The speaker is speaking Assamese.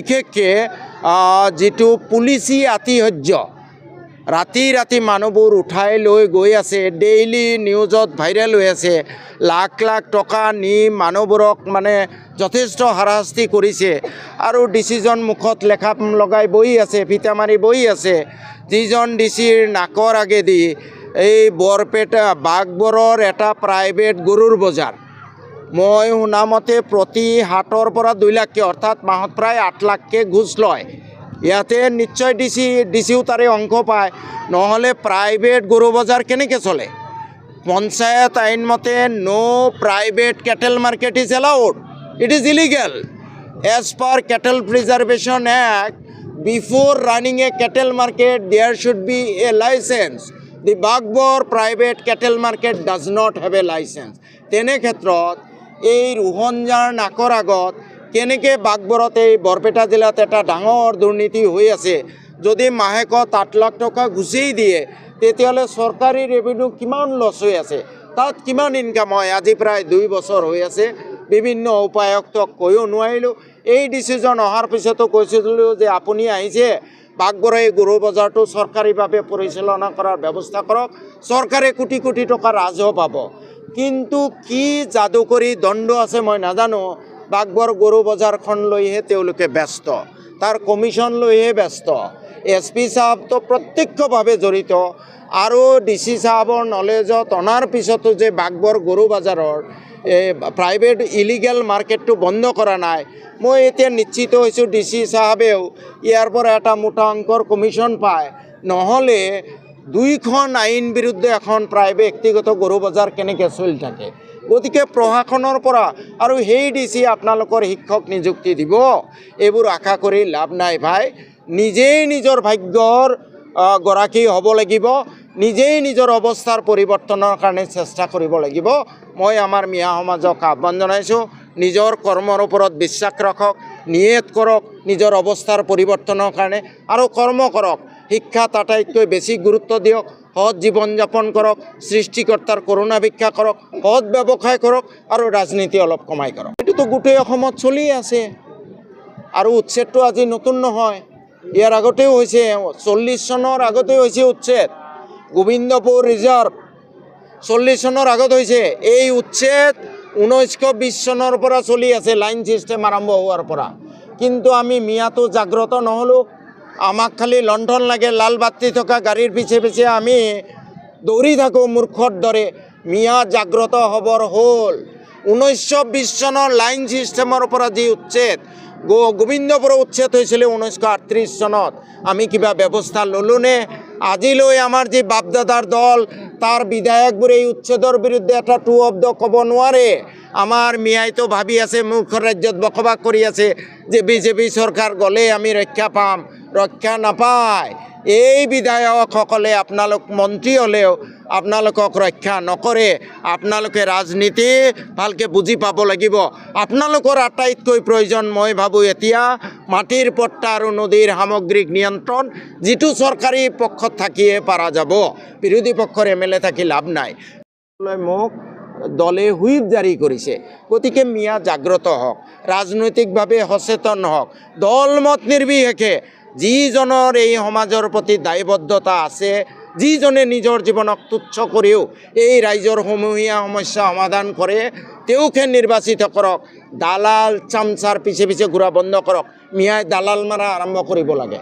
বিশেষকৈ যিটো পুলিচি আতিশয্য ৰাতি ৰাতি মানুহবোৰ উঠাই লৈ গৈ আছে, ডেইলি নিউজত ভাইৰেল হৈ আছে। লাখ লাখ টকা নি মানুহবোৰক মানে যথেষ্ট হাৰাশাস্তি কৰিছে আৰু ডিচিজন মুখত লেখা লগাই বহি আছে, ফিটা মাৰি বহি আছে। যিজন ডিচিৰ নাকৰ আগেদি এই বৰপেটা বাঘবৰৰ এটা প্ৰাইভেট গৰুৰ বজাৰ, মই শুনামতে প্ৰতি 7 পৰা 2 লাখকৈ অৰ্থাৎ মাহত প্ৰায় 8 লাখকৈ ঘোচ লয়। ইয়াতে নিশ্চয় ডিচিও তাৰে অংশ পায়, নহ'লে প্ৰাইভেট গৰু বজাৰ কেনেকৈ চলে? পঞ্চায়ত আইন মতে no' private cattle market is allowed, it is illegal as per cattle preservation act. Before running a cattle market there should be a licence. The Baghbar private cattle market does not have a licence. তেনে ক্ষেত্ৰত এই ৰোহনজাৰ নাকৰ আগত কেনেকৈ বাঘবৰত এই বৰপেটা জিলাত এটা ডাঙৰ দুৰ্নীতি হৈ আছে। যদি মাহেকত 8 লাখ টকা গুচেই দিয়ে তেতিয়াহ'লে চৰকাৰী ৰেভিনিউ কিমান লছ হৈ আছে, তাত কিমান ইনকাম হয়? আজি প্ৰায় 2 বছৰ হৈ আছে, বিভিন্ন উপায়ুক্তক কৈও নোৱাৰিলোঁ। এই ডিচিজন অহাৰ পিছতো কৈছিলোঁ যে আপুনি আহিছে বাঘবৰৰ এই গৰু বজাৰটো চৰকাৰীভাৱে পৰিচালনা কৰাৰ ব্যৱস্থা কৰক, চৰকাৰে কোটি কোটি টকা ৰাজহ পাব। কিন্তু কি যাদুকৰী দণ্ড আছে মই নাজানো, বাঘবৰ গৰু বজাৰখন লৈহে তেওঁলোকে ব্যস্ত, তাৰ কমিশ্যন লৈহে ব্যস্ত। SP চাহাবতো প্ৰত্যক্ষভাৱে জড়িত আৰু DC চাহাবৰ নলেজত অনাৰ পিছতো যে বাঘবৰ গৰু বজাৰৰ প্ৰাইভেট ইলিগেল মাৰ্কেটটো বন্ধ কৰা নাই, মই এতিয়া নিশ্চিত হৈছোঁ DC চাহাবেও ইয়াৰ পৰা এটা মোটা অংকৰ কমিশ্যন পায়, নহ'লে 2খন আইন বিৰুদ্ধে এখন প্ৰাইভেট ব্যক্তিগত গৰু বজাৰ কেনেকৈ চলি থাকে। গতিকে প্ৰশাসনৰ পৰা আৰু সেই DC আপোনালোকৰ শিক্ষক নিযুক্তি দিব, এইবোৰ আশা কৰি লাভ নাই ভাই। নিজেই নিজৰ ভাগ্যৰ গৰাকী হ'ব লাগিব, নিজেই নিজৰ অৱস্থাৰ পৰিৱৰ্তনৰ কাৰণে চেষ্টা কৰিব লাগিব। মই আমাৰ মিয়া সমাজক আহ্বান জনাইছোঁ, নিজৰ কৰ্মৰ ওপৰত বিশ্বাস ৰাখক, নিয়ত কৰক নিজৰ অৱস্থাৰ পৰিৱৰ্তনৰ কাৰণে আৰু কৰ্ম কৰক। শিক্ষাত আটাইতকৈ বেছি গুৰুত্ব দিয়ক, সৎ জীৱন যাপন কৰক, সৃষ্টিকৰ্তাৰ কৰোণা ভিক্ষা কৰক, সৎ ব্যৱসায় কৰক আৰু ৰাজনীতি অলপ কমাই কৰক। এইটোতো গোটেই অসমত চলি আছে আৰু উচ্ছেদটো আজি নতুন নহয়, ইয়াৰ আগতেও হৈছে, 40 চনৰ আগতে হৈছে উচ্ছেদ। গোবিন্দপুৰ ৰিজাৰ্ভ 40 চনৰ আগত হৈছে। এই উচ্ছেদ 1920 চনৰ পৰা চলি আছে, লাইন ছিষ্টেম আৰম্ভ হোৱাৰ পৰা। কিন্তু আমি মিয়াটো জাগ্ৰত নহ'লোঁ, আমাক খালি লণ্ঠন লাগে, লাল বাতি থকা গাড়ীৰ পিছে পিছে আমি দৌৰি থাকোঁ মূৰ্খৰ দৰে। মিয়া জাগ্ৰত হ'বৰ হ'ল 1920 চনৰ লাইন ছিষ্টেমৰ পৰা যি উচ্ছেদ, গোবিন্দপুৰ উচ্ছেদ হৈছিলে 1938 চনত। আমি কিবা ব্যৱস্থা ল'লোনে? আজিলৈ আমাৰ যি বাপদাদাৰ দল তাৰ বিধায়কবোৰে এই উচ্ছেদৰ বিৰুদ্ধে এটা টু শব্দ ক'ব নোৱাৰে। আমাৰ মিয়াইতো ভাবি আছে, মূৰ্খৰ ৰাজ্যত বসবাস কৰি আছে যে BJP চৰকাৰ গ'লে আমি ৰক্ষা পাম, ৰক্ষা নাপায়। এই বিধায়কসকলে আপোনালোক মন্ত্ৰী হ'লেও আপোনালোকক ৰক্ষা নকৰে। আপোনালোকে ৰাজনীতি ভালকৈ বুজি পাব লাগিব। আপোনালোকৰ আটাইতকৈ প্ৰয়োজন মই ভাবোঁ এতিয়া মাটিৰ পট্টা আৰু নদীৰ সামগ্ৰিক নিয়ন্ত্ৰণ, যিটো চৰকাৰী পক্ষত থাকিয়ে পৰা যাব, বিৰোধী পক্ষৰ MLA থাকি লাভ নাই। মোক দলে হুইপ জাৰি কৰিছে। গতিকে মিয়া জাগ্ৰত হওক, ৰাজনৈতিকভাৱে সচেতন হওক, দলমত নিৰ্বিশেষে যিজনৰ এই সমাজৰ প্ৰতি দায়বদ্ধতা আছে, যিজনে নিজৰ জীৱনক তুচ্ছ কৰিও এই ৰাইজৰ সমূহীয়া সমস্যা সমাধান কৰে, তেওঁকহে নিৰ্বাচিত কৰক। দালাল চামচাৰ পিছে পিছে ঘূৰা বন্ধ কৰক। মিয়াই দালাল মাৰা আৰম্ভ কৰিব লাগে।